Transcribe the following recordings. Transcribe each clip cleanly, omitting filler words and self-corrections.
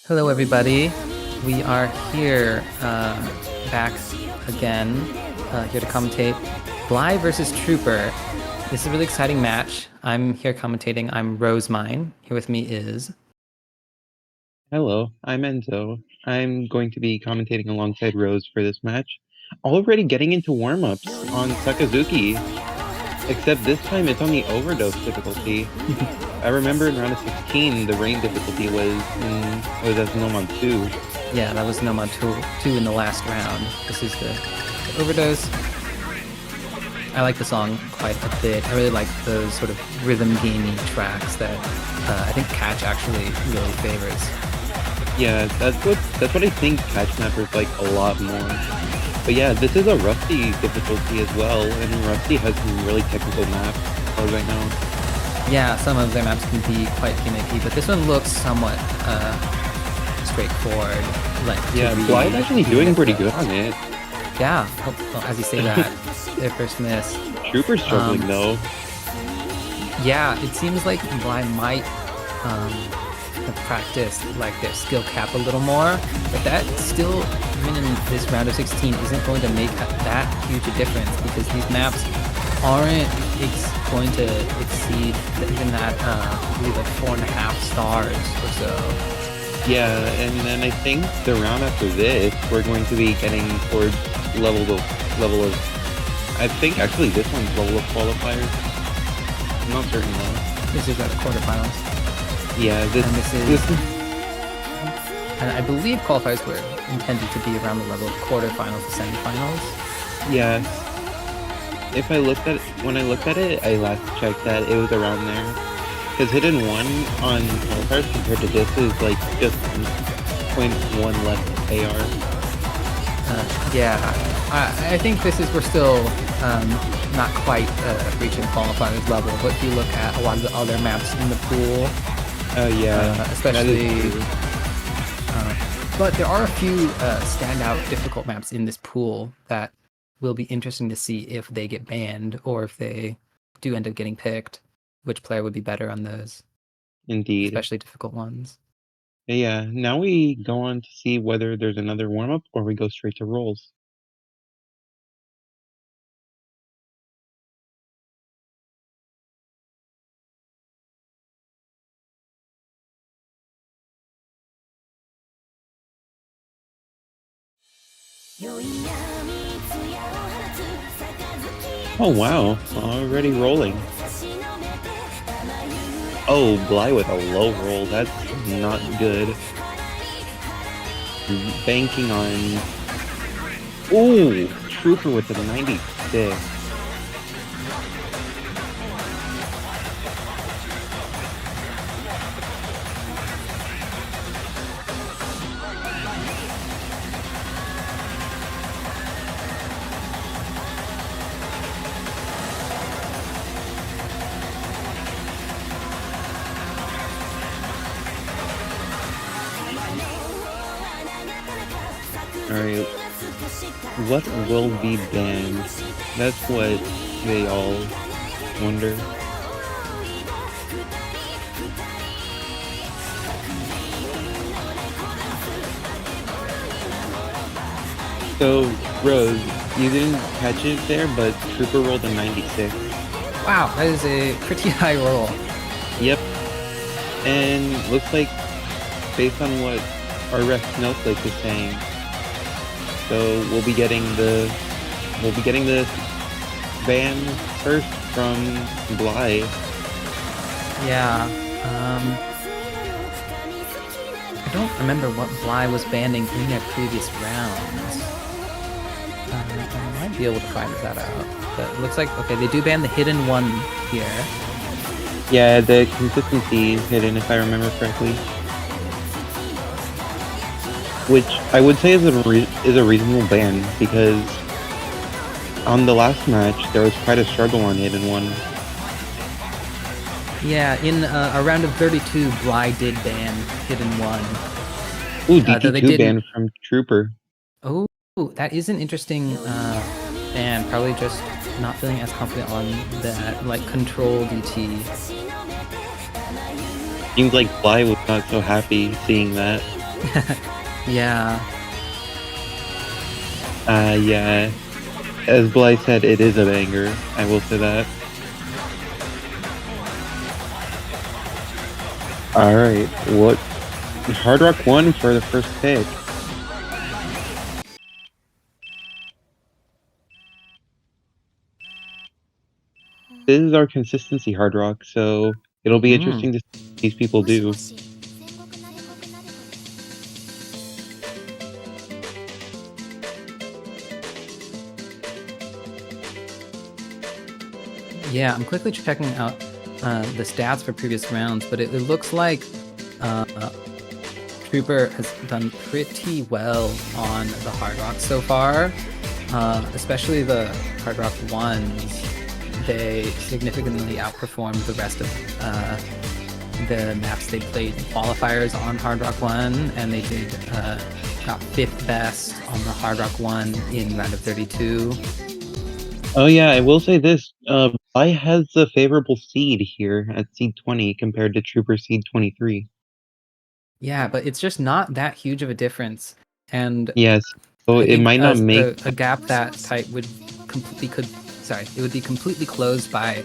Hello everybody, we are here back again, here to commentate Blai versus Trooper. This is a really exciting match. I'm here commentating, I'm Rosemine. Here with me is... Hello, I'm Enzo. I'm going to be commentating alongside Rose for this match. Already getting into warm-ups on Sakazuki, except this time it's on the overdose difficulty. I remember in round of 16, the rain difficulty was as Nomon 2. Yeah, that was Nomon 2 in the last round. This is the overdose. I like the song quite a bit. I really like those sort of rhythm gamey tracks that I think Catch actually really favors. Yeah, that's what I think Catch Snappers like a lot more. But yeah, this is a Rusty difficulty as well, and Rusty has some really technical maps, as far as I know. Yeah, some of their maps can be quite gimmicky, but this one looks somewhat straightforward. Like, yeah, Blai's actually doing pretty good on it. Yeah, well, as you say that, their first miss. Trooper's struggling though. Yeah, it seems like Blai might have practiced like their skill cap a little more, but that still, even in this round of 16, isn't going to make that huge a difference because these maps aren't going to exceed even that, I believe like 4.5 stars or so. Yeah, and then I think the round after this, we're going to be getting towards level of. I think actually this one's level of qualifiers. I'm not certain though. This is at the quarterfinals. Yeah, this is. And I believe qualifiers were intended to be around the level of quarterfinals to semifinals. Yeah. When I looked at it, I last checked that it was around there. Because Hidden 1 on qualifiers compared to this is like just 0.1 less AR. Yeah, I think we're still not quite reaching qualifiers level, but if you look at a lot of the other maps in the pool, especially, but there are a few standout difficult maps in this pool that will be interesting to see if they get banned or if they do end up getting picked, which player would be better on those. Indeed. Especially difficult ones. Yeah, now we go on to see whether there's another warm-up or we go straight to rolls. Oh wow, already rolling. Oh, Blai with a low roll, that's not good. Banking on... Ooh, Trooper with a 96. Alright, what will be banned? That's what they all wonder. So, Rose, you didn't catch it there, but Trooper rolled a 96. Wow, that is a pretty high roll. Yep. And looks like, based on what our ref Snowflake is saying, so we'll be getting the ban first from Blai. Yeah. I don't remember what Blai was banning in their previous rounds. I might be able to find that out. But it looks like, okay, they do ban the Hidden 1 here. Yeah, the consistency hidden, if I remember correctly. Which I would say is a reasonable ban, because on the last match, there was quite a struggle on Hidden 1. Yeah, in a round of 32, Blai did ban Hidden 1. Ooh, DT2 ban from Trooper. Oh, that is an interesting ban. Probably just not feeling as confident on that, like, control DT. Seems like Blai was not so happy seeing that. Yeah. Yeah. As Blai said, it is a banger. I will say that. Alright, what? Hard Rock 1 for the first pick. This is our consistency Hard Rock, so it'll be interesting to see what these people do. Yeah, I'm quickly checking out the stats for previous rounds, but it looks like trooperr has done pretty well on the Hard Rock so far, especially the Hard Rock 1s. They significantly outperformed the rest of the maps they played in qualifiers on Hard Rock 1, and they did got 5th best on the Hard Rock 1 in round of 32. Oh yeah, I will say this. Blai has a favorable seed here at seed 20 compared to trooperr seed 23. Yeah, but it's just not that huge of a difference, and Yes, so I it think might not make a gap that tight would it would be completely closed by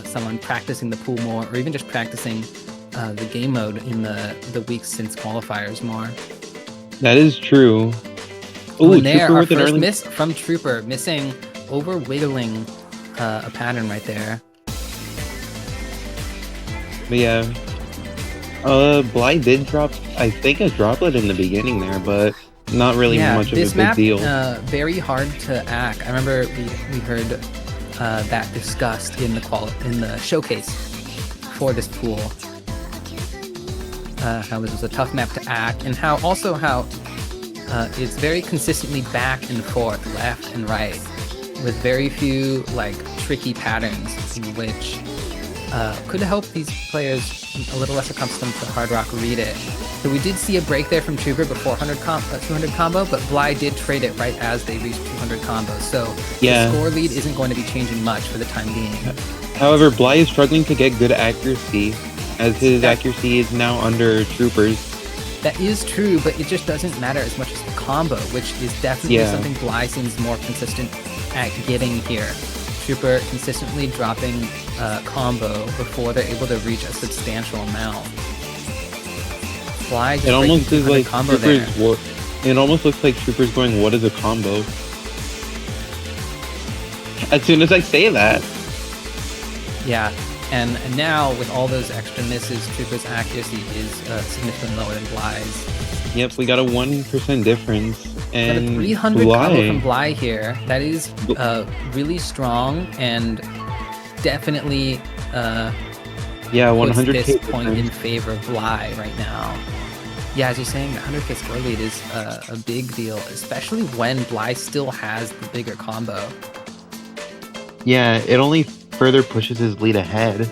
someone practicing the pool more, or even just practicing the game mode in the weeks since qualifiers more. That is true. Oh, Ooh, and there, trooperr our with an first early miss from trooperr, missing over wiggling a pattern right there. But yeah. Blai did drop, I think, a droplet in the beginning there, but not really much of a big deal. Very hard to act. I remember we heard that discussed in the showcase for this pool. How this was a tough map to act, and how it's very consistently back and forth, left and right, with very few like tricky patterns, which could help these players a little less accustomed to Hard Rock read it. So we did see a break there from trooperr before 200 combo, but Blai did trade it right as they reached 200 combos. So yeah, the score lead isn't going to be changing much for the time being. However, Blai is struggling to get good accuracy, as his accuracy is now under troopperr's. That is true, but it just doesn't matter as much as the combo, which is definitely something Blai seems more consistent at getting here. Trooperr consistently dropping combo before they're able to reach a substantial amount. Blai just it almost is like combo there. It almost looks like troopper's going, what is a combo? As soon as I say that. Yeah, and now with all those extra misses, trooperr's accuracy is significantly lower than Blai's. Yep, we got a 1% difference. And got a 300 combo from Blai here. That is really strong and definitely 100K this point in favor of Blai right now. Yeah, as you're saying, the 100K score lead is a big deal, especially when Blai still has the bigger combo. Yeah, it only further pushes his lead ahead.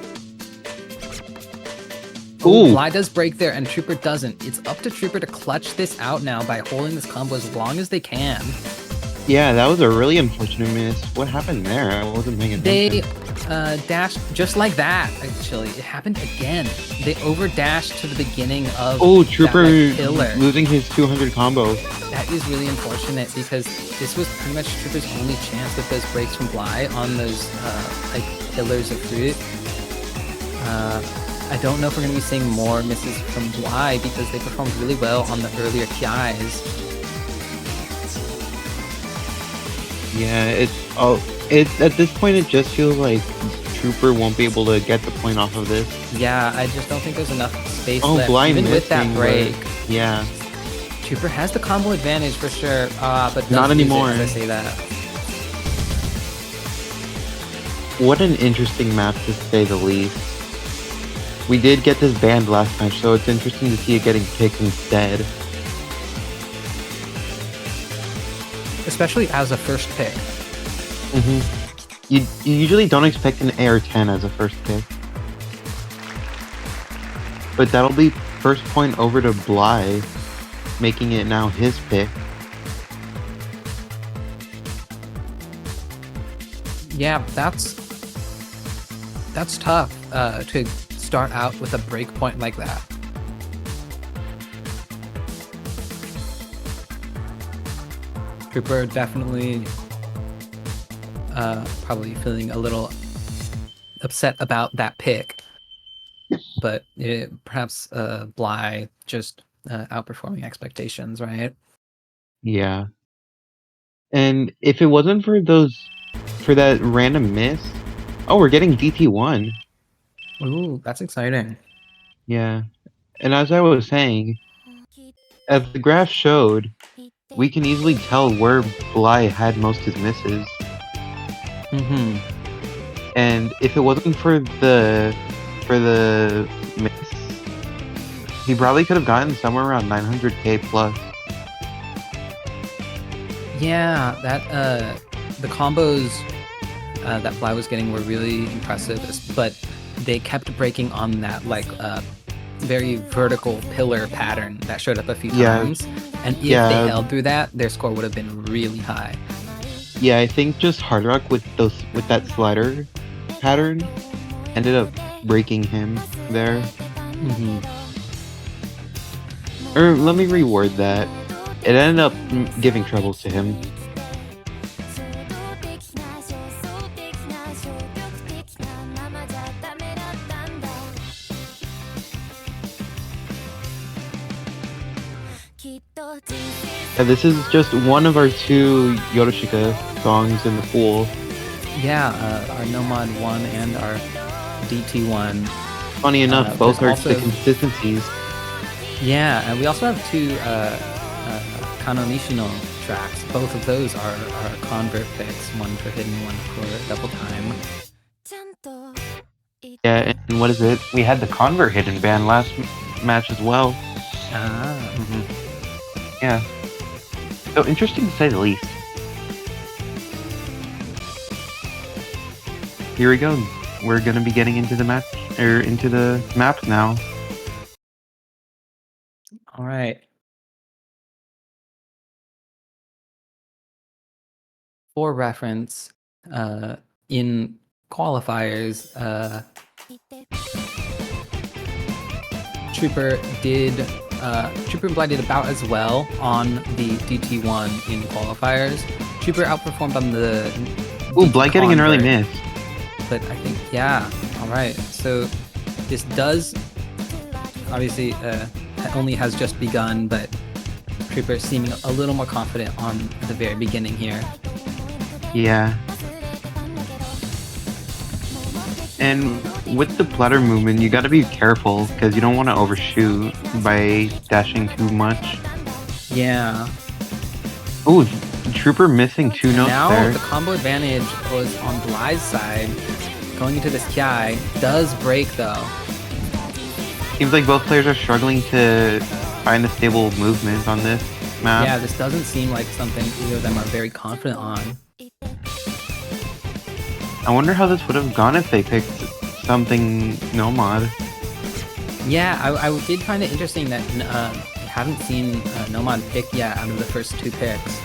Ooh, Blai does break there, and trooperr doesn't. It's up to trooperr to clutch this out now by holding this combo as long as they can. Yeah, that was a really unfortunate miss. What happened there? I wasn't paying attention. They dashed just like that, actually. It happened again. They over-dashed to the beginning of trooperr pillar. losing his 200 combo. That is really unfortunate, because this was pretty much trooperr's only chance with those breaks from Blai on those like pillars of fruit. I don't know if we're going to be seeing more misses from Blai, because they performed really well on the earlier PIs. Yeah, it's at this point it just feels like trooperr won't be able to get the point off of this. Yeah, I just don't think there's enough space left, even with that break. Yeah. Trooperr has the combo advantage for sure, but not anymore. As I say that. What an interesting map, to say the least. We did get this banned last match, so it's interesting to see it getting picked instead. Especially as a first pick. You usually don't expect an AR-10 as a first pick. But that'll be first point over to Blai, making it now his pick. Yeah, that's tough to start out with a break point like that. Trooper definitely probably feeling a little upset about that pick, but perhaps blai just outperforming expectations, right? Yeah. And if it wasn't for that random miss, oh, we're getting DT1. Ooh, that's exciting. Yeah. And as I was saying, as the graph showed, we can easily tell where blai had most of his misses. Mm-hmm. And if it wasn't for the miss, he probably could have gotten somewhere around 900k plus. Yeah, that the combos that blai was getting were really impressive, but they kept breaking on that very vertical pillar pattern that showed up a few times. And if they held through that, their score would have been really high. Yeah, I think just Hard Rock with that slider pattern ended up breaking him there. Mm-hmm. Or let me reword that. It ended up giving trouble to him. Yeah, this is just one of our 2 Yoroshika songs in the pool. Yeah, our Nomad 1 and our DT1. Funny enough, both are the consistencies. Yeah, and we also have 2 Kano Nishino tracks. Both of those are convert picks, one for hidden, one for double time. Yeah, and what is it? We had the convert hidden ban last match as well. Ah. Mm-hmm. Yeah. So interesting to say the least. Here we go. We're gonna be getting into the match, or into the map now. All right. For reference, in qualifiers, Trooper and blai did about as well on the DT1 in qualifiers. Trooper outperformed on the Ooh, blai getting an early miss. But I think, yeah, all right. So this does, obviously, only has just begun, but Trooper seeming a little more confident on the very beginning here. Yeah. And with the platter movement, you gotta be careful, because you don't want to overshoot by dashing too much. Yeah. Ooh, Trooper missing 2 notes now there. The combo advantage was on blai's side. Going into this Kiai does break, though. Seems like both players are struggling to find a stable movement on this map. Yeah, this doesn't seem like something either of them are very confident on. I wonder how this would have gone if they picked something Nomad. Yeah, I did find it interesting that haven't seen Nomad pick yet out of the first 2 picks.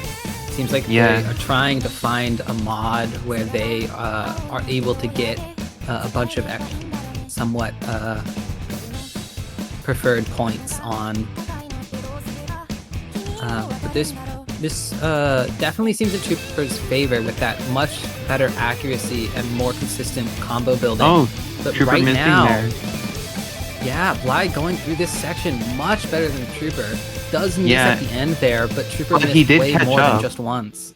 Seems like they are trying to find a mod where they are able to get a bunch of somewhat preferred points on. But this definitely seems in Trooper's favor with that much better accuracy and more consistent combo building. Oh, but Trooper right missing now, there. Yeah, blai going through this section much better than Trooper. Does miss at the end there, but Trooper missed way more than just once.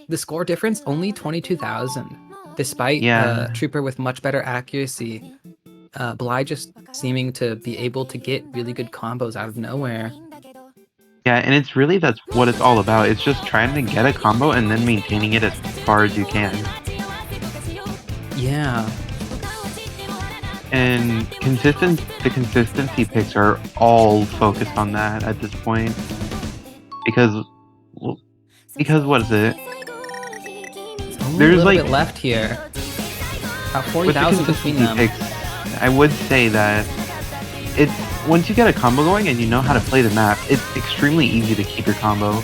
The score difference, only 22,000. Despite Trooper with much better accuracy, blai just seeming to be able to get really good combos out of nowhere. Yeah, and it's really, that's what it's all about. It's just trying to get a combo and then maintaining it as far as you can. Yeah. And the consistency picks are all focused on that at this point. Because what is it? There's a little bit left here. About 40,000 between them. Picks, I would say that it's, once you get a combo going and you know how to play the map, it's extremely easy to keep your combo.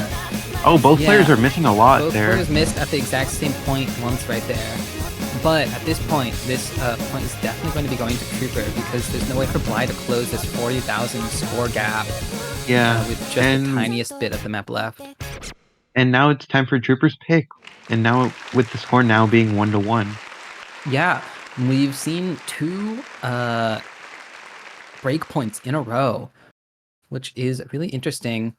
Oh, both players are missing a lot there. Both players missed at the exact same point once right there. But at this point, this point is definitely going to be going to trooperr because there's no way for blai to close this 40,000 score gap with just the tiniest bit of the map left. And now it's time for trooperr's pick. And now with the score now being 1-1. Yeah, we've seen 2 breakpoints in a row, which is really interesting.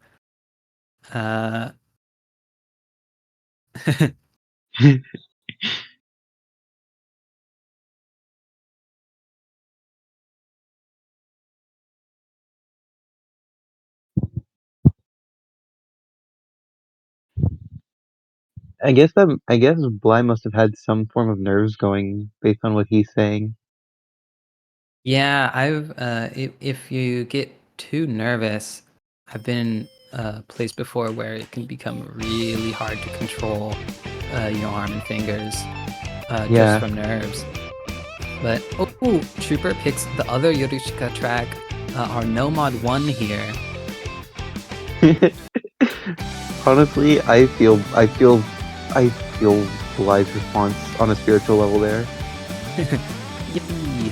I guess blai must have had some form of nerves going based on what he's saying. Yeah, I've if you get too nervous, I've been in a place before where it can become really hard to control your arm and fingers just from nerves. But trooperr picks the other Yorushika track, our No Mod 1 here. Honestly, I feel blai's response on a spiritual level there. Yippee!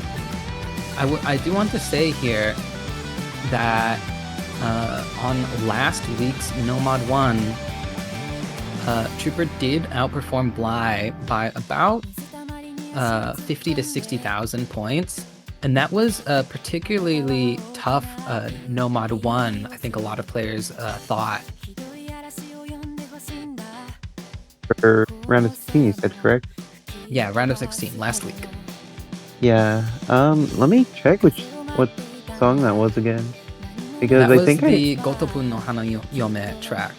I do want to say here that on last week's No Mod 1, trooperr did outperform blai by about 50 to 60,000 points, and that was a particularly tough No Mod 1. I think a lot of players thought. For round of 16, you said, correct? Yeah, round of 16 last week. Yeah. Let me check what song that was again, because I think the Gotobu no Hana Yome track.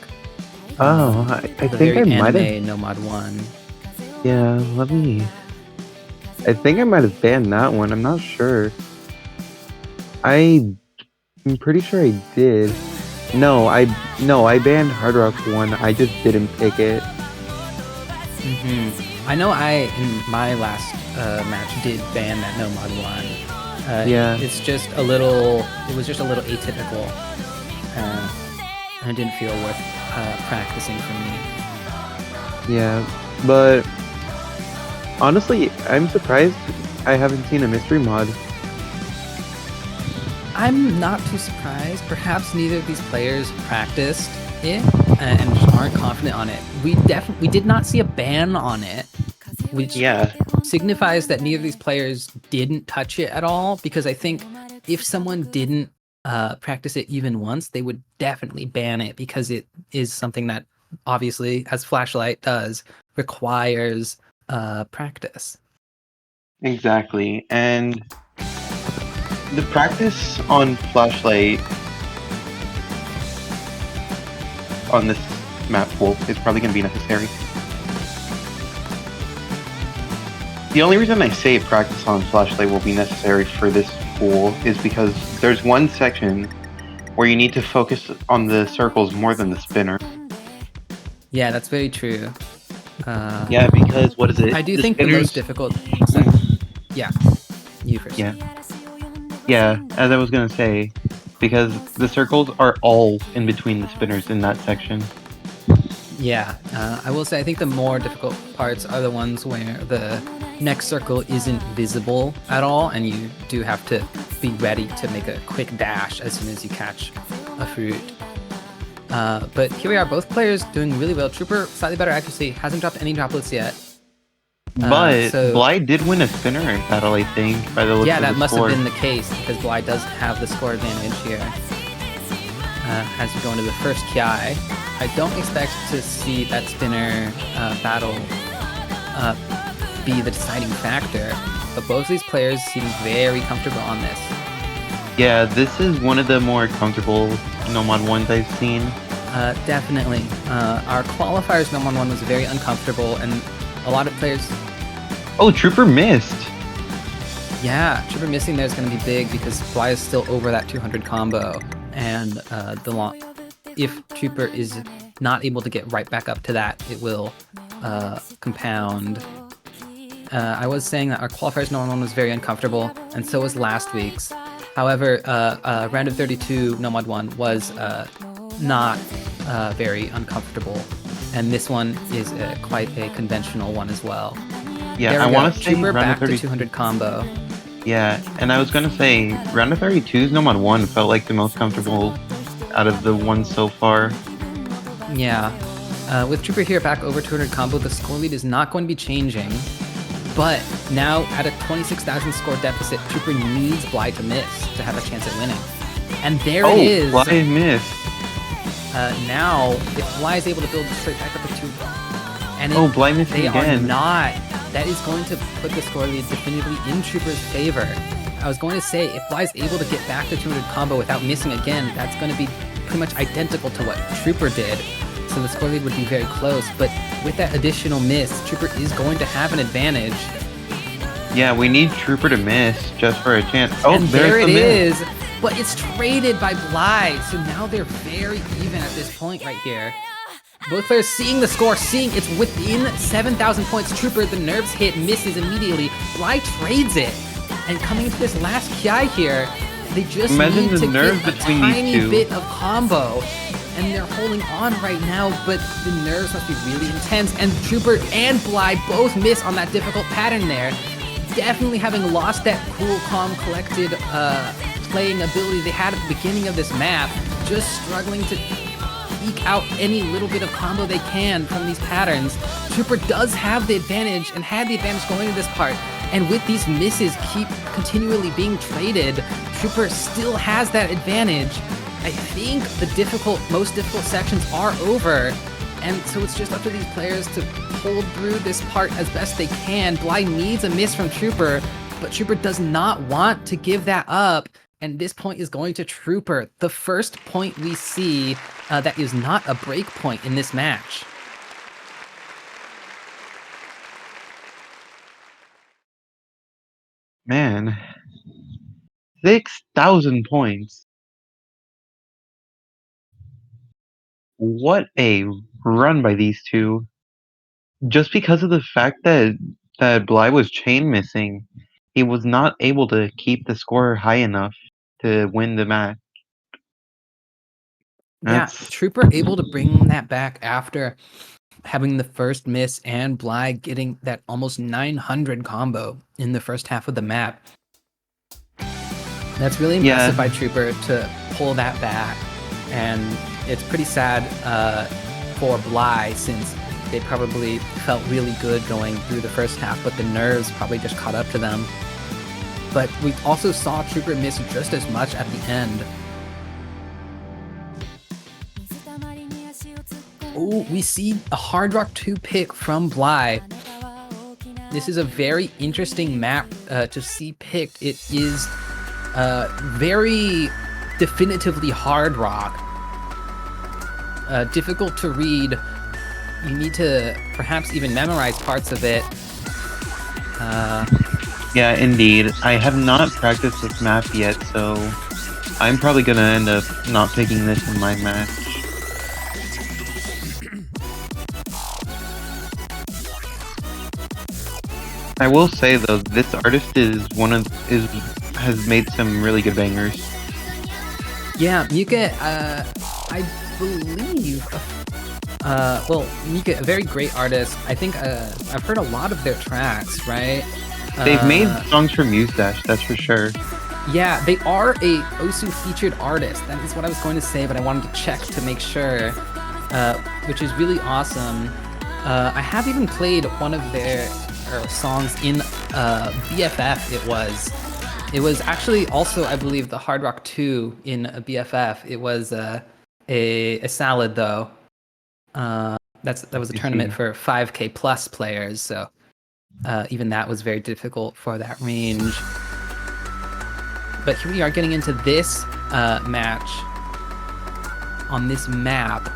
Oh, I think I might have No Mod 1. Yeah, I think I might have banned that one. I'm not sure. I'm pretty sure I did. No, I banned Hard Rock 1. I just didn't pick it. I know in my last match did ban that No Mod 1. Yeah. It was just a little atypical. And it didn't feel worth practicing for me. Yeah, but honestly, I'm surprised I haven't seen a mystery mod. I'm not too surprised. Perhaps neither of these players practiced it and just aren't confident on it. We did not see a ban on it, which signifies that neither of these players didn't touch it at all, because I think if someone didn't practice it even once, they would definitely ban it, because it is something that obviously, as Flashlight does, requires practice. Exactly, and the practice on Flashlight on this map pool is probably going to be necessary. The only reason I say practice on Flashlight will be necessary for this pool is because there's one section where you need to focus on the circles more than the spinner. Yeah, that's very true. Yeah, because what is it? I do think the most difficult section. Yeah, you first. Yeah, as I was gonna say, because the circles are all in between the spinners in that section. Yeah, I will say I think the more difficult parts are the ones where the next circle isn't visible at all, and you do have to be ready to make a quick dash as soon as you catch a fruit. But here we are, both players doing really well. trooperr, slightly better accuracy, hasn't dropped any droplets yet. But blai did win a spinner battle, I think, by the looks of the score. Yeah, that must have been the case, because blai does have the score advantage here. As we go into the first Kiai, I don't expect to see that spinner battle be the deciding factor, but both of these players seem very comfortable on this. Yeah, this is one of the more comfortable No Mod 1s I've seen. Definitely. Our qualifiers No Mod 1 was very uncomfortable, and a lot of players... Oh, trooperr missed! Yeah, trooperr missing there is going to be big, because blai is still over that 200 combo, and if trooperr is not able to get right back up to that, it will compound. I was saying that our qualifiers No Mod 1 was very uncomfortable, and so was last week's. However, round of 32 No Mod 1 was not very uncomfortable, and this one is quite a conventional one as well. Yeah, There I we go. want to say Trooper round back of to 30. 200 combo. Yeah, and I was gonna say round of 32's no mod 1 felt like the most comfortable out of the ones so far. Yeah. With Trooper here back over 200 combo, the score lead is not going to be changing. But now at a 26,000 score deficit, Trooper needs blai to miss to have a chance at winning. And there it is. blai missed. Now, if blai is able to build straight back up to 2, and blai missed they again. are not, that is going to put the score lead definitively in Trooper's favor. I was going to say, if blai is able to get back to 200 combo without missing again, that's going to be pretty much identical to what Trooper did. So the score lead would be very close, but with that additional miss, Trooper is going to have an advantage. Yeah, we need Trooper to miss just for a chance. Oh, and there it is. is. But it's traded by blai, so now they're very even at this point right here. Both players seeing the score, seeing it's within 7,000 points. Trooper, the nerves hit, misses immediately. blai trades it. And coming into this last Ki here, they just need to get a tiny bit of combo. And they're holding on right now, but the nerves must be really intense. And Trooper and blai both miss on that difficult pattern there. Definitely having lost that cool, calm, collected playing ability they had at the beginning of this map. Just struggling to eke out any little bit of combo they can from these patterns. Trooper does have the advantage and had the advantage going into this part. And with these misses keep continually being traded, Trooper still has that advantage. I think the most difficult sections are over, and so it's just up to these players to hold through this part as best they can. blai needs a miss from Trooper, but Trooper does not want to give that up, and this point is going to Trooper. The first point we see that is not a break point in this match. Man, 6,000 points. What a run by these two. Just because of the fact that blai was chain missing, he was not able to keep the score high enough to win the match. Yeah, Trooper able to bring that back after having the first miss and blai getting that almost 900 combo in the first half of the map. That's really impressive by Trooper to pull that back, and it's pretty sad for blai since they probably felt really good going through the first half, but the nerves probably just caught up to them. But we also saw Trooper miss just as much at the end. Oh, we see a Hard Rock 2 pick from blai. This is a very interesting map to see picked. It is very definitively Hard Rock. Difficult to read. You need to perhaps even memorize parts of it. Yeah, indeed. I have not practiced this map yet, so I'm probably gonna end up not picking this in my match. I will say though, this artist has made some really good bangers. Yeah, Mika, I believe. Mika, a very great artist. I think I've heard a lot of their tracks, right? They've made songs for Mustache, that's for sure. Yeah, they are a Osu featured artist. That is what I was going to say, but I wanted to check to make sure, which is really awesome. I have even played one of their songs in BFF. It was actually also, I believe, the Hard Rock 2 in BFF. It was a salad though. That was a tournament for 5K plus players, so even that was very difficult for that range. But here we are getting into this match on this map.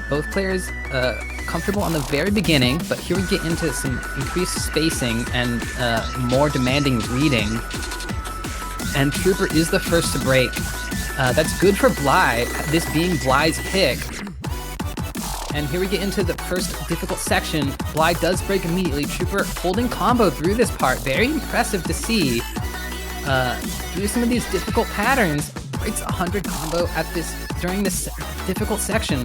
Both players comfortable on the very beginning, but here we get into some increased spacing and more demanding reading. And Trooper is the first to break. That's good for blai, this being blai's pick. And here we get into the first difficult section. blai does break immediately. Trooper holding combo through this part. Very impressive to see. Through some of these difficult patterns, breaks 100 combo during this difficult section.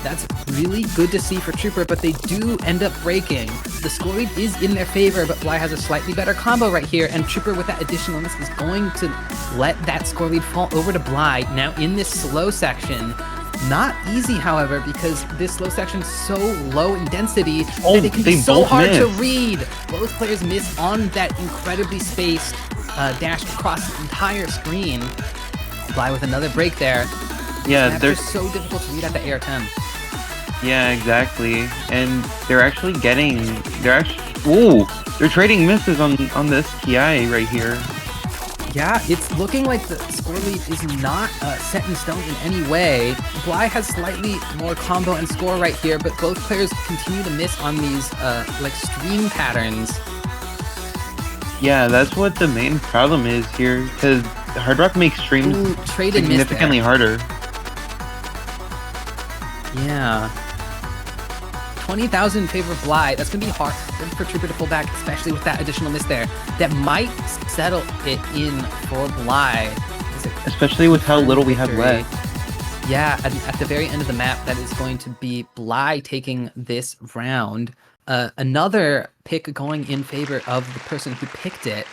That's really good to see for trooperr, but they do end up breaking. The score lead is in their favor, but blai has a slightly better combo right here, and trooperr with that additional miss is going to let that score lead fall over to blai. Now in this slow section, not easy, however, because this slow section is so low in density that it can be so hard to read. Both players miss on that incredibly spaced dash across the entire screen. Blai with another break there. Yeah, they're so difficult to read at the AR-10. Yeah, exactly. And they're actually getting, they're trading misses on this TI right here. Yeah, it's looking like the score lead is not set in stone in any way. blai has slightly more combo and score right here, but both players continue to miss on these like stream patterns. Yeah, that's what the main problem is here, because Hard Rock makes streams significantly harder. Yeah. 20,000 in favor of blai. That's going to be hard for trooperr to pull back, especially with that additional miss there. That might settle it in for blai. Especially with how little we have left. Yeah, at the very end of the map, that is going to be blai taking this round. Another pick going in favor of the person who picked it.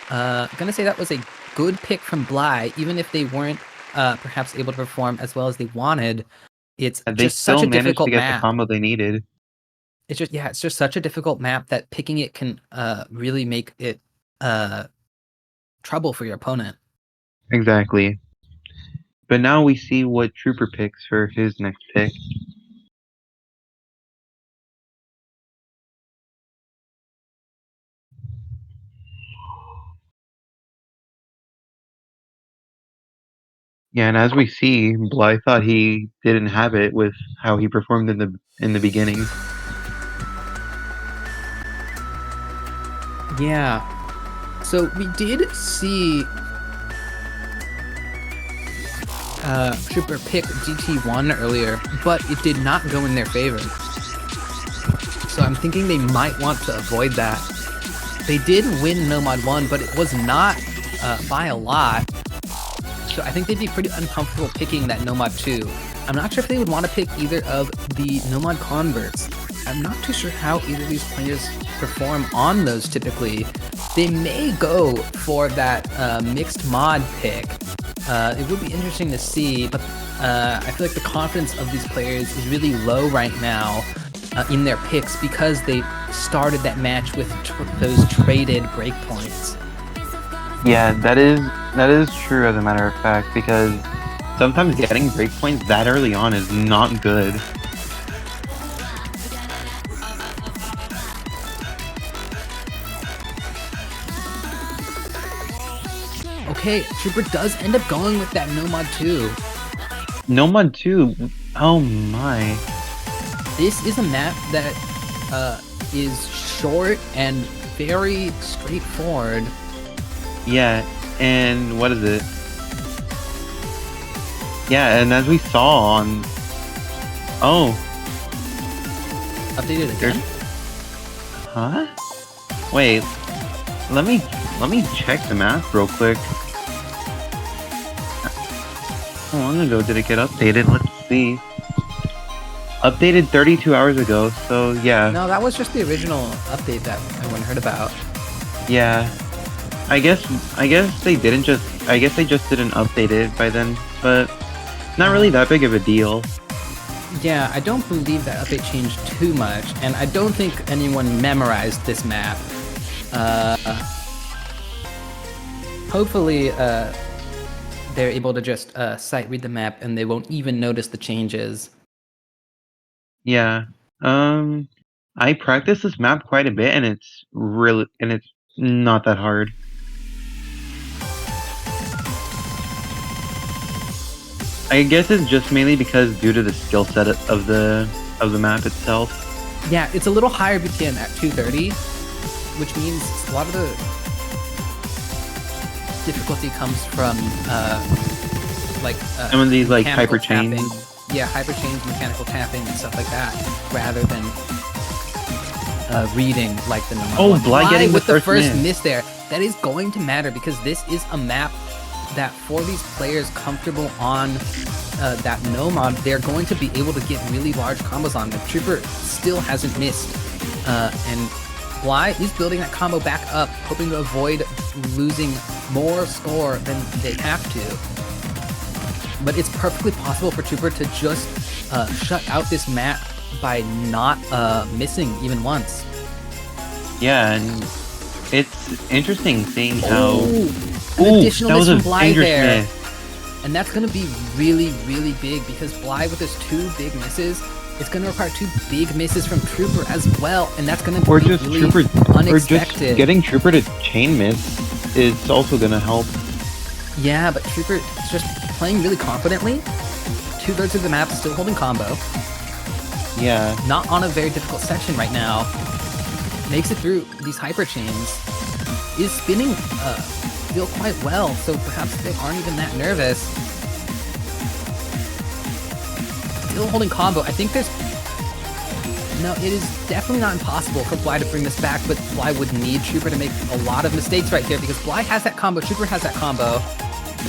Gonna say that was a good pick from blai, even if they weren't perhaps able to perform as well as they wanted. It's just such a difficult map. They still managed to get the combo they needed. It's just such a difficult map that picking it can really make it trouble for your opponent. Exactly. But now we see what trooperr picks for his next pick. Yeah, and as we see, blai thought he didn't have it with how he performed in the beginning. Yeah. So we did see trooperr pick GT1 earlier, but it did not go in their favor. So I'm thinking they might want to avoid that. They did win Nomad 1, but it was not by a lot. So I think they'd be pretty uncomfortable picking that Nomad 2. I'm not sure if they would want to pick either of the Nomad converts. I'm not too sure how either of these players perform on those typically. They may go for that mixed mod pick. It would be interesting to see, but I feel like the confidence of these players is really low right now in their picks because they started that match with those traded breakpoints. Yeah, that is true as a matter of fact, because sometimes getting breakpoints that early on is not good. Okay, trooperr does end up going with that Nomad 2. Nomad 2? Oh my. This is a map that is short and very straightforward. Yeah, and what is it? Yeah, and as we saw on... Oh. Updated again? Huh? Wait, let me check the map real quick. How long ago did it get updated? Let's see. Updated 32 hours ago, so yeah. No, that was just the original update that everyone heard about. Yeah. I guess they didn't just... I guess they just didn't update it by then, but not really that big of a deal. Yeah, I don't believe that update changed too much, and I don't think anyone memorized this map. Hopefully, they're able to just sight read the map and they won't even notice the changes. Yeah. I practiced this map quite a bit, and it's not that hard. I guess it's just mainly because due to the skill set of the map itself. Yeah, it's a little higher BTN at 230, which means a lot of the difficulty comes from some of these like hyper chains. Yeah, hyper chains, mechanical tapping, and stuff like that, rather than reading like the normal. Oh, blai getting with the first miss. miss there. That is going to matter because this is a map that for these players comfortable on that Nomad, they're going to be able to get really large combos on them. Trooper still hasn't missed, and blai is building that combo back up, hoping to avoid losing more score than they have to. But it's perfectly possible for Trooper to just shut out this map by not missing even once. Yeah, and it's interesting seeing how... An additional miss from blai dangerous there. miss. And that's going to be really, really big because blai with his 2 big misses, it's going to require 2 big misses from Trooper as well, and that's going to be just really Trooper, unexpected. Or just getting Trooper to chain miss is also going to help. Yeah, but Trooper is just playing really confidently. 2/3 of the map still holding combo. Yeah. Not on a very difficult section right now. Makes it through these hyper chains. Is spinning still quite well, so perhaps they aren't even that nervous. Still holding combo. I think there's... No, it is definitely not impossible for blai to bring this back, but blai would need Trooper to make a lot of mistakes right here because blai has that combo, Trooper has that combo.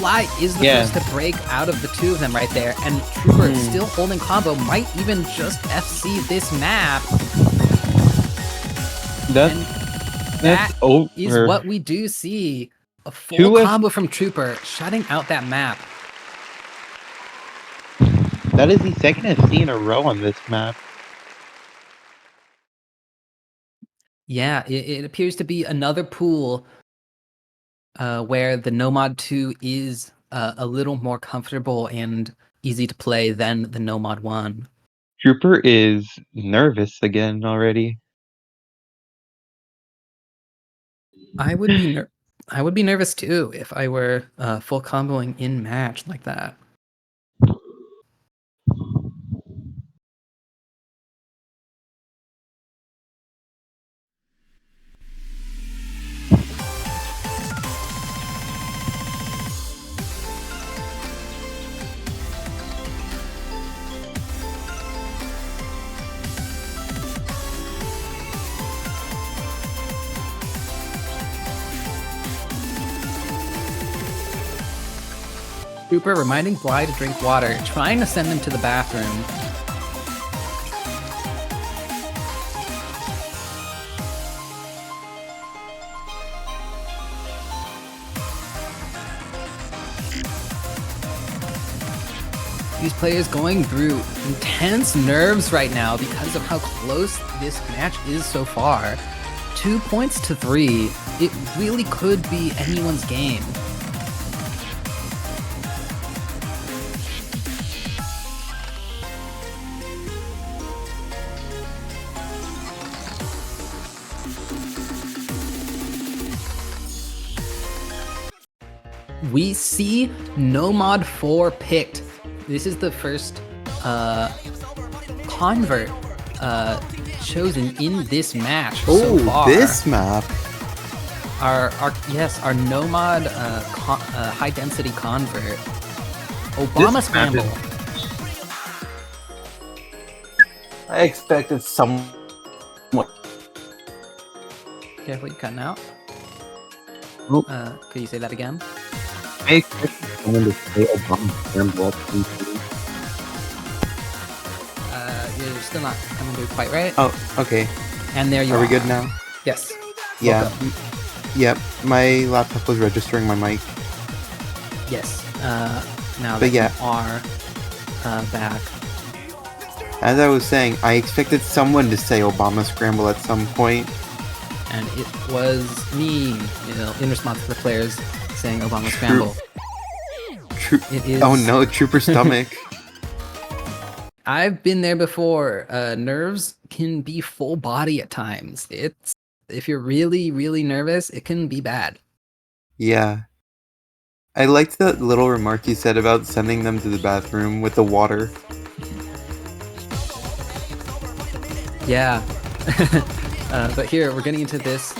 Blai is the first to break out of the 2 of them right there, and Trooper still holding combo, might even just FC this map. That is what we do see. A full combo from Trooper, shutting out that map. That is the second FC in a row on this map. Yeah, it appears to be another pool where the Nomad 2 is a little more comfortable and easy to play than the Nomad 1. Trooper is nervous again already. I would be nervous too if I were full comboing in match like that. Trooper reminding blai to drink water, trying to send them to the bathroom. These players going through intense nerves right now because of how close this match is so far. 2 points to 3. It really could be anyone's game. We see Nomad 4 picked. This is the first convert chosen in this match so far. This map. Our Nomad high density convert. Obama Scramble. I expected someone. Careful, you're cutting out. Could you say that again? I expected someone to say Obama Scramble. You're still not coming through quite right. Oh, okay. And there you are. Are we good now? Yes. Yeah. Yep. My laptop was registering my mic. Yes. Now that you are back. As I was saying, I expected someone to say Obama Scramble at some point. And it was me, in response to the players saying Obama Scramble. It is... Oh no, Trooper stomach. I've been there before. Nerves can be full body at times. If you're really, really nervous, it can be bad. Yeah. I liked that little remark you said about sending them to the bathroom with the water. Yeah. But here, we're getting into this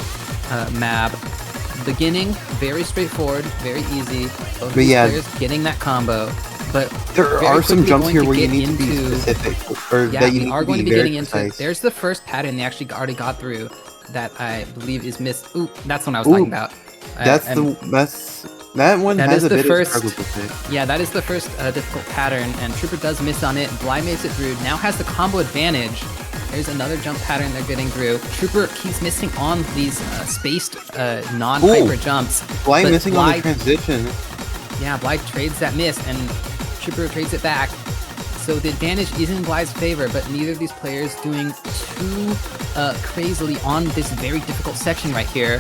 map. Beginning, very straightforward, very easy. Both these players getting that combo. But there are some jumps here where you need to be specific. Or that you we are going to be getting into it. There's the first pattern they actually already got through that I believe is missed. Ooh, that's what I was talking about. That one That has is a the bit first- of struggles with it. Yeah, that is the first difficult pattern, and Trooper does miss on it. Blai makes it through. Now has the combo advantage. There's another jump pattern they're getting through. Trooper keeps missing on these spaced non-hyper Ooh. jumps. Blai but missing on Blai- the transition. Yeah, Blai trades that miss, and Trooper trades it back. So the advantage is in Blai's favor, but neither of these players doing too crazily on this very difficult section right here.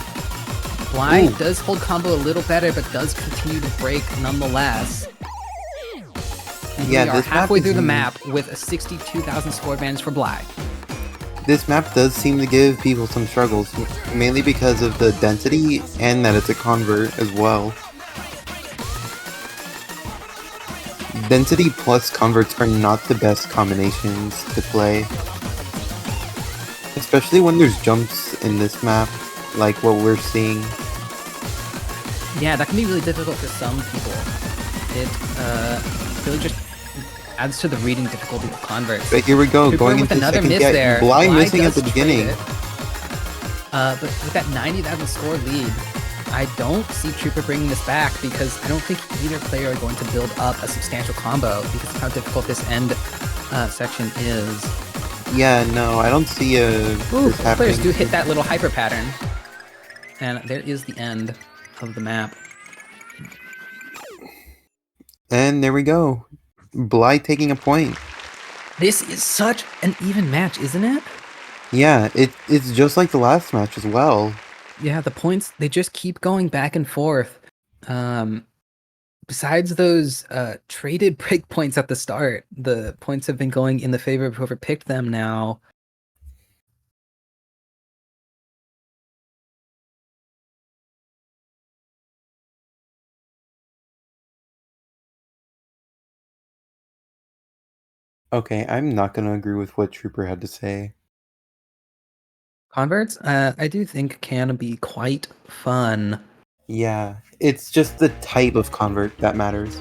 Blai Ooh. does hold combo a little better, but does continue to break nonetheless. And Yeah, we are this map halfway is through the huge. map with a 62,000 score advantage for Blai. This map does seem to give people some struggles, mainly because of the density and that it's a convert as well. Density plus converts are not the best combinations to play. Especially when there's jumps in this map, like what we're seeing. Yeah, that can be really difficult for some people. It really just adds to the reading difficulty of converts. But here we go, Trooper going with into another second miss get. there. Blai missing at does the trade beginning. it. But with that 90,000 score lead, I don't see Trooper bringing this back because I don't think either player are going to build up a substantial combo because of how difficult this end section is. Yeah, no, I don't see Ooh, this both players happening. do hit that little hyper pattern. And there is the end of the map. And there we go. Blai taking a point. This is such an even match, isn't it? Yeah, it's just like the last match as well. Yeah, the points, they just keep going back and forth. Besides those traded break points at the start, the points have been going in the favor of whoever picked them now. Okay, I'm not gonna agree with what Trooper had to say. Converts, I do think can be quite fun. Yeah, it's just the type of convert that matters.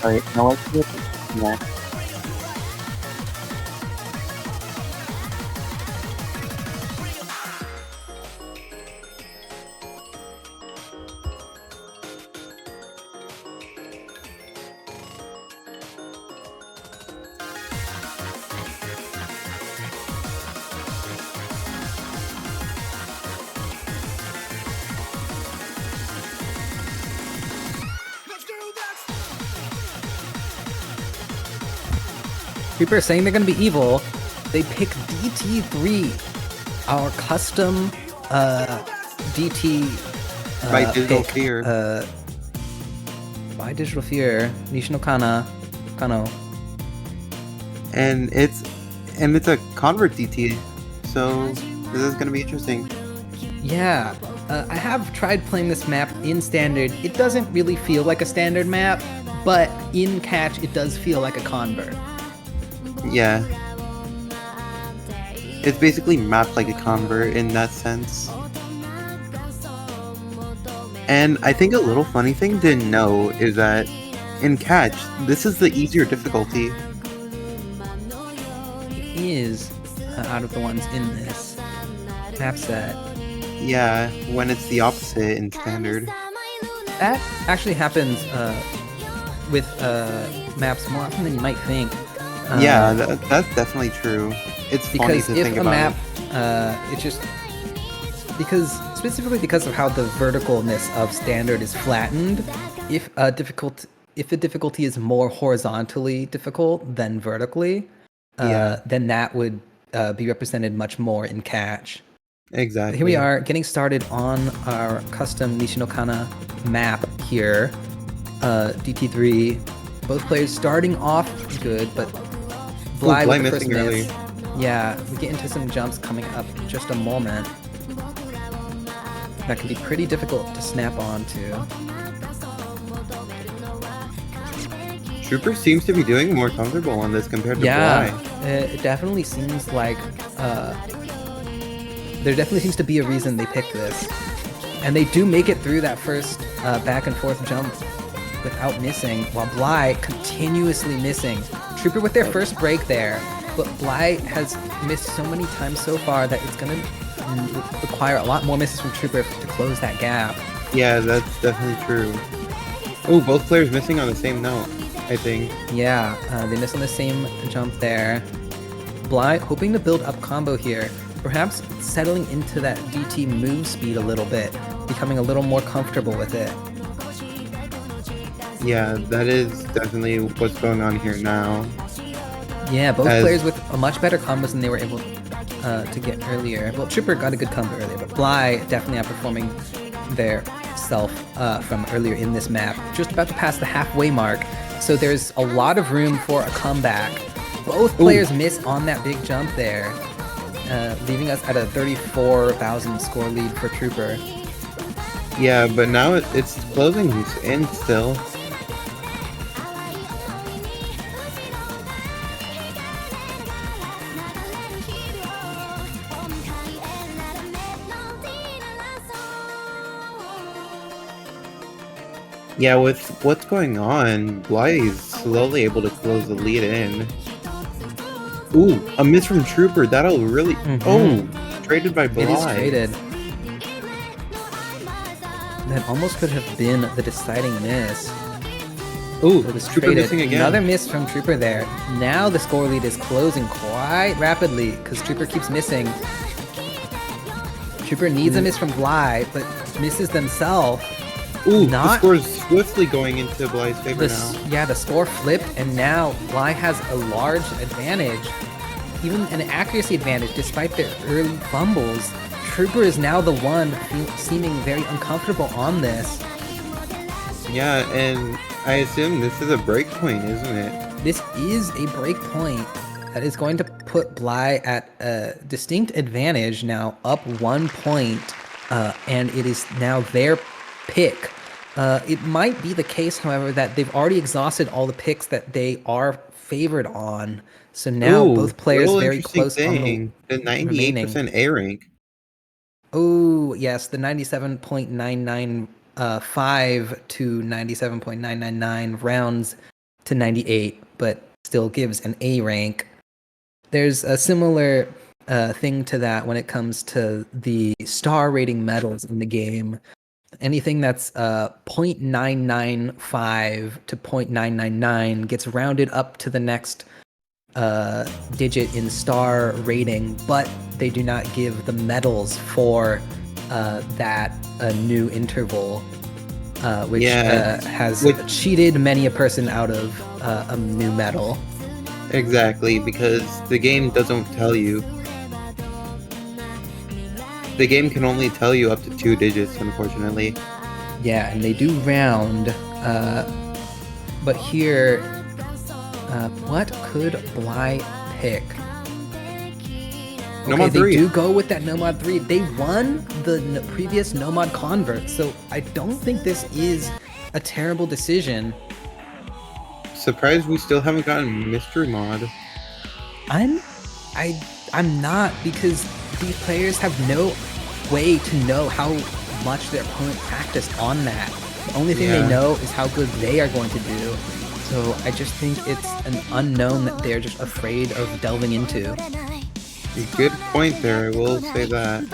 Alright, now let's do it next. People are saying they're going to be evil. They pick DT3, our custom DT By Digital pick, Fear. by Digital Fear, Nishino Kano. And it's a convert DT, so this is gonna be interesting. Yeah, I have tried playing this map in Standard. It doesn't really feel like a Standard map, but in Catch, it does feel like a convert. Yeah. It's basically mapped like a convert in that sense. And I think a little funny thing to know is that in Catch, this is the easier difficulty. It is out of the ones in this map set. Yeah, when it's the opposite in Standard. That actually happens with maps more often than you might think. Yeah, that's definitely true. It's funny Because to if think a about. map, it's just specifically because of how the verticalness of Standard is flattened. If a difficulty is more horizontally difficult than vertically, Yeah. then that would be represented much more in Catch. Exactly. Here we are getting started on our custom Nishinokana map here. DT3, both players starting off good, but Blai with the first missing miss. early. Yeah, we get into some jumps coming up in just a moment. That can be pretty difficult to snap onto. Trooper seems to be doing more comfortable on this compared to Yeah, Blai. it definitely seems like there definitely seems to be a reason they picked this. And they do make it through that first back and forth jump without missing, while Blai continuously missing. trooperr with their first break there, but blai has missed so many times so far that it's gonna require a lot more misses from trooperr to close that gap. Yeah, that's definitely true. Oh, both players missing on the same note, I think. Yeah, they miss on the same jump there. blai hoping to build up combo here, perhaps settling into that DT move speed a little bit, becoming a little more comfortable with it. Yeah, that is definitely what's going on here now. Yeah, both players with a much better combos than they were able to get earlier. Well, trooperr got a good combo earlier, but blai definitely outperforming their self from earlier in this map. Just about to pass the halfway mark, so there's a lot of room for a comeback. Both players miss on that big jump there, leaving us at a 34,000 score lead for trooperr. Yeah, but now it's closing in still. Yeah, with what's going on, blai is slowly able to close the lead in. Ooh, a miss from trooperr. That'll really... Oh, traded by blai. It is traded. That almost could have been the deciding miss. Ooh, it was trooperr missing again. Another miss from trooperr there. Now the score lead is closing quite rapidly because trooperr keeps missing. Trooperr needs a miss from blai, but misses themselves. Ooh, the score is swiftly going into blai's favor now. Yeah, the score flipped, and now blai has a large advantage, even an accuracy advantage, despite their early fumbles. trooperr is now the one seeming very uncomfortable on this. Yeah, and I assume this is a break point, isn't it? This is a break point that is going to put blai at a distinct advantage now, up 1 point, and it is now their pick. It might be the case, however, that they've already exhausted all the picks that they are favored on. So now both players very close on the 98% A rank. Oh, yes, the 97.995 to 97.999 rounds to 98, but still gives an A rank. There's a similar thing to that when it comes to the star rating medals in the game. Anything that's 0.995 to 0.999 gets rounded up to the next digit in star rating, but they do not give the medals for that new interval, which has cheated many a person out of a new medal. Exactly, because the game doesn't tell you. The game can only tell you up to 2 digits, unfortunately. Yeah, and they do round, but here, what could blai pick? Nomad 3. They do go with that Nomad 3. They won the previous Nomad convert, so I don't think this is a terrible decision. Surprised we still haven't gotten Mystery Mod. I'm not, because these players have no way to know how much their opponent practiced on that. The only thing they know is how good they are going to do. So I just think it's an unknown that they're just afraid of delving into. Good point there, I will say that.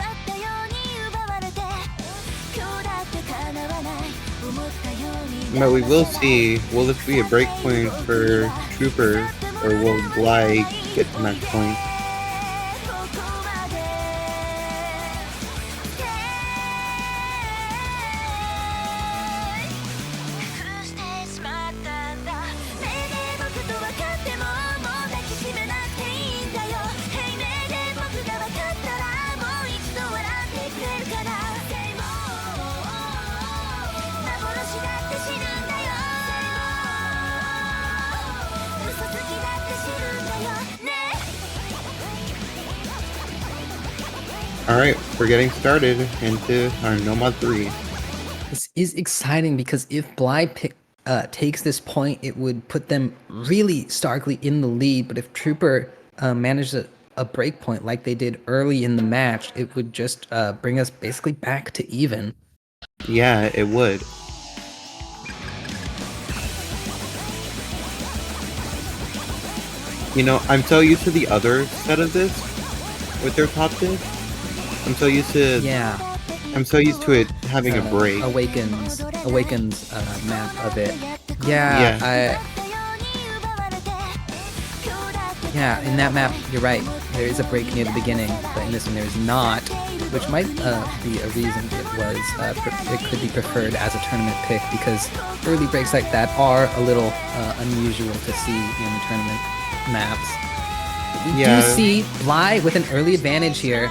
But we will see, will this be a break point for trooperr, or will blai get the next point? Alright, we're getting started into our Nomad 3. This is exciting because if blai takes this point, it would put them really starkly in the lead, but if trooperr manages a break point like they did early in the match, it would just bring us basically back to even. Yeah, it would. You know, I'm so used to the other set of this with their top tick. I'm so used to Yeah. I'm so used to it having a break. Awakens map of it. Yeah. Yeah, in that map, you're right. There is a break near the beginning, but in this one there's not, which might be a reason it could be preferred as a tournament pick, because early breaks like that are a little unusual to see in tournament maps. We do see blai with an early advantage here.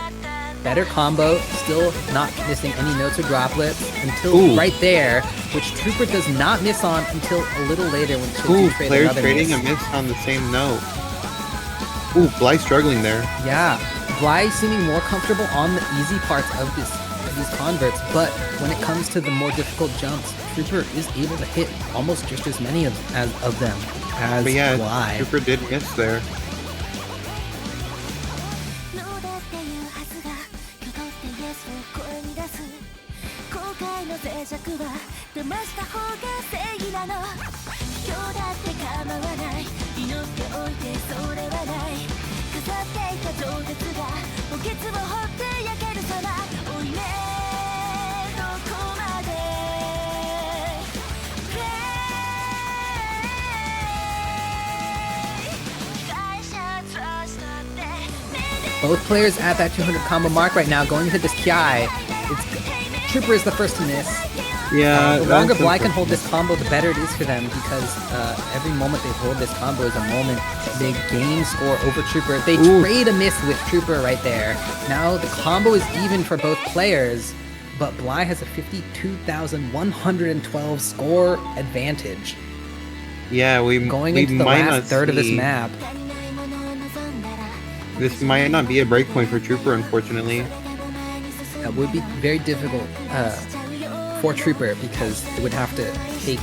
Better combo, still not missing any notes or droplets until right there, which trooperr does not miss on until a little later when Chizu trade players another trading miss. a miss on the same note. Ooh, blai struggling there. Yeah, blai seeming more comfortable on the easy parts of these converts, but when it comes to the more difficult jumps, trooperr is able to hit almost just as many of them as But yeah, blai. trooperr did miss there. Both players at that 200 combo mark right now, going into this Kiai. Trooperr is the first to miss. Yeah, the longer blai can hold this combo, the better it is for them, because every moment they hold this combo is a moment they gain score over trooperr. They trade a miss with trooperr right there. Now the combo is even for both players, but blai has a 52,112 score advantage. Yeah, going into the last third of this map. This might not be a breakpoint for trooperr, unfortunately. That would be very difficult for trooperr, because it would have to take,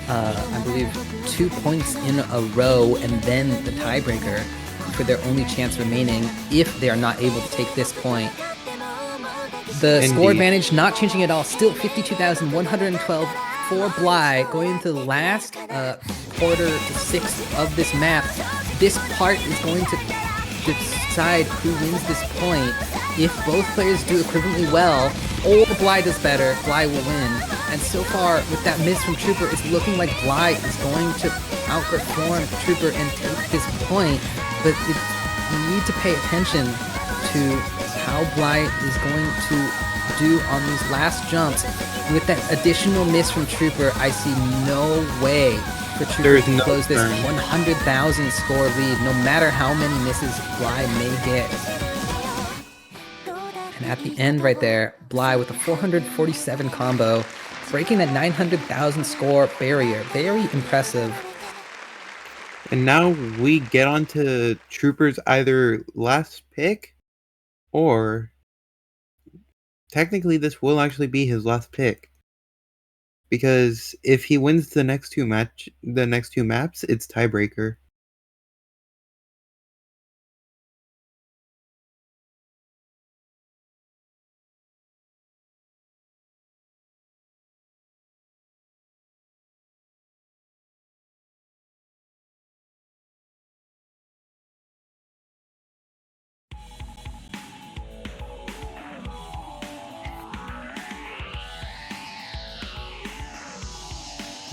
I believe, 2 points in a row and then the tiebreaker for their only chance remaining if they are not able to take this point. The score advantage not changing at all, still 52,112 for blai. Going into the last quarter to sixth of this map, this part is going to decide who wins this point. If both players do equivalently well, or blai does better, blai will win. And so far, with that miss from trooperr, it's looking like blai is going to outperform trooperr and take this point. But you need to pay attention to how blai is going to do on these last jumps. With that additional miss from trooperr, I see no way for trooperr to close this 100,000 score lead, no matter how many misses blai may get. And at the end right there, blai with a 447 combo, breaking that 900,000 score barrier. Very impressive. And now we get on to trooperr's either last pick, or technically this will actually be his last pick. Because if he wins the next two maps, it's tiebreaker.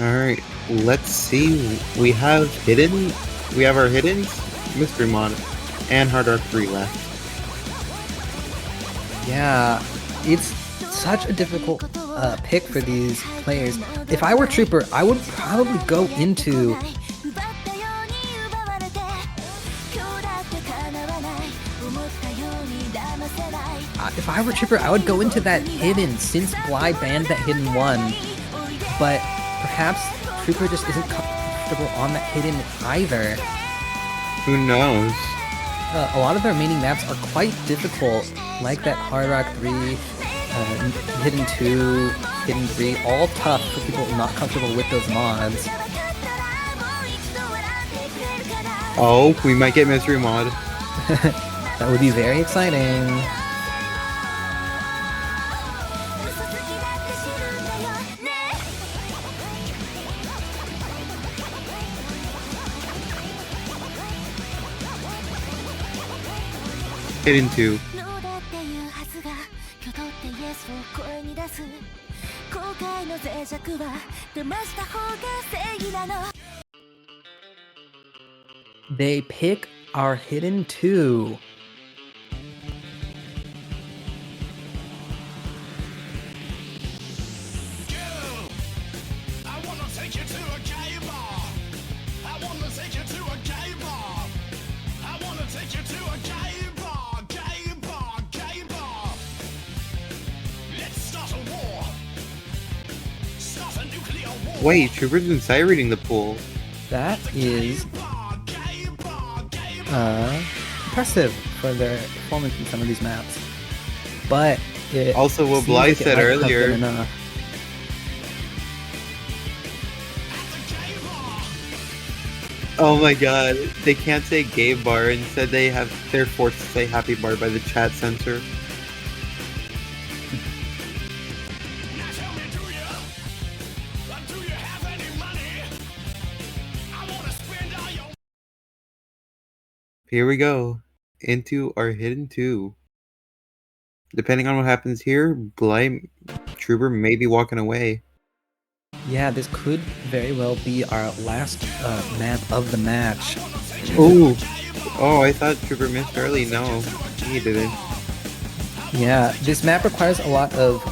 Alright, let's see. We have our hiddens, Mystery Mod, and Hard Arc 3 left. Yeah, it's such a difficult pick for these players. If I were trooperr, I would probably go into that hidden, since blai banned that hidden one. But perhaps trooperr just isn't comfortable on that hidden either. Who knows? A lot of the remaining maps are quite difficult, like that Hard Rock 3, Hidden 2, Hidden 3, all tough for people not comfortable with those mods. Oh, we might get Mystery Mod. That would be very exciting. Hidden 2. They pick our Hidden 2. Wait, Trooper's been sight reading the pool. That is impressive for their performance in some of these maps. But it Also, what seems Blai like it said might not have earlier. been enough. Oh my god, they can't say gay bar, instead they're forced to say happy bar by the chat censor. Here we go, into our Hidden 2. Depending on what happens here, blai Trooper may be walking away. Yeah, this could very well be our last map of the match. Ooh! Oh, I thought Trooper missed early. No, he didn't. Yeah, this map requires a lot of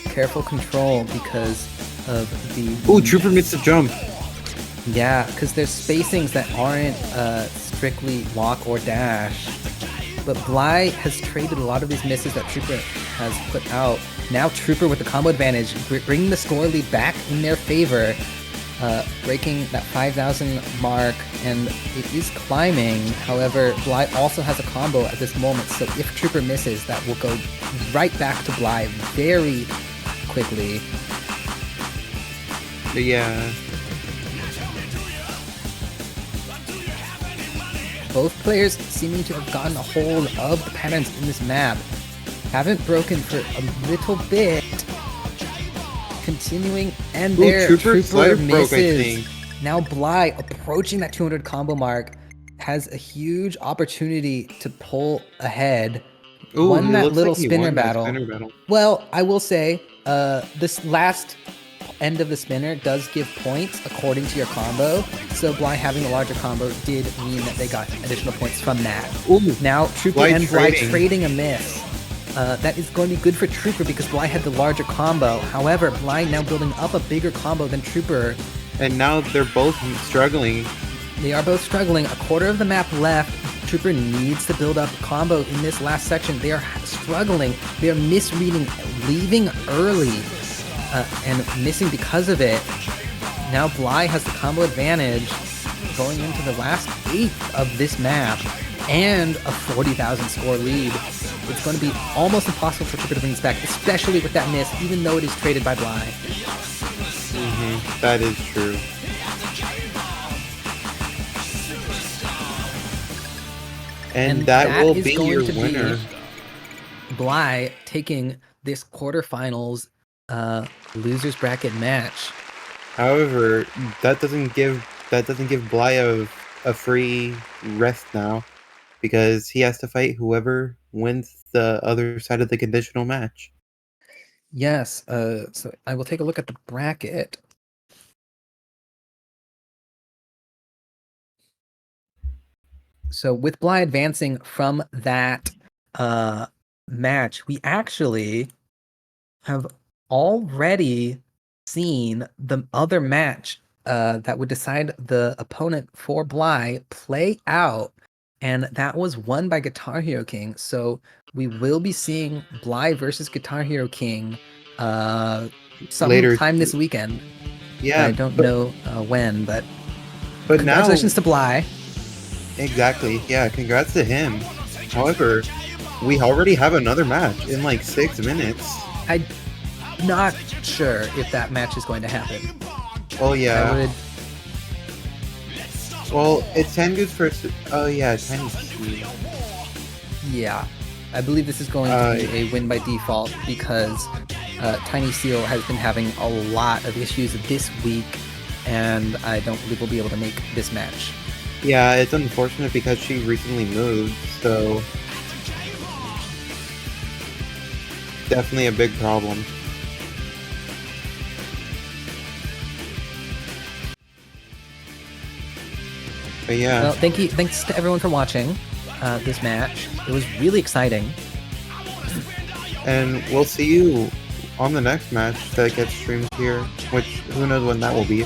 careful control because of the... Ooh, Trooper missed a jump! Yeah, because there's spacings that aren't strictly walk or dash. But blai has traded a lot of these misses that Trooper has put out. Now Trooper with the combo advantage, bringing the score lead back in their favor, breaking that 5,000 mark, and it is climbing. However, blai also has a combo at this moment, so if Trooper misses, that will go right back to blai very quickly. But yeah. Both players seeming to have gotten a hold of the patterns in this map. Haven't broken for a little bit. Continuing, and their Trooper misses. I think. Now blai, approaching that 200 combo mark, has a huge opportunity to pull ahead. Ooh, won that looks little like he spinner won that battle. spinner battle. Well, I will say, this last end of the spinner does give points according to your combo, so blai having a larger combo did mean that they got additional points from that. Ooh, now Trooper blai and blai trading. trading a miss. That is going to be good for Trooper because blai had the larger combo. However, blai now building up a bigger combo than Trooper. And now they're both struggling. They are both struggling. A quarter of the map left. Trooper needs to build up combo in this last section. They are struggling. They are misreading, leaving early, and missing because of it. Now blai has the combo advantage going into the last 8th of this map and a 40,000 score lead. It's going to be almost impossible for Trooper to bring this back, especially with that miss, even though it is traded by blai. That is true. And that will be your winner. Blai taking this quarterfinals losers bracket match. However, that doesn't give blai a free rest now, because he has to fight whoever wins the other side of the conditional match. Yes, so I will take a look at the bracket. So with blai advancing from that match, we actually have already seen the other match that would decide the opponent for blai play out, and that was won by Guitar Hero King. So we will be seeing blai versus Guitar Hero King sometime this weekend. Yeah, I don't know when, but But congratulations now, to blai. Exactly. Yeah, congrats to him. However, we already have another match in like 6 minutes. I'm not sure if that match is going to happen. Oh yeah. I would... Well, it's Tengu's first. Oh yeah, Tengu. Yeah, I believe this is going to be a win by default because Tiny Seal has been having a lot of issues this week, and I don't believe we'll be able to make this match. Yeah, it's unfortunate because she recently moved, so definitely a big problem. But yeah. Well, thanks to everyone for watching this match. It was really exciting. And we'll see you on the next match that gets streamed here, which who knows when that will be.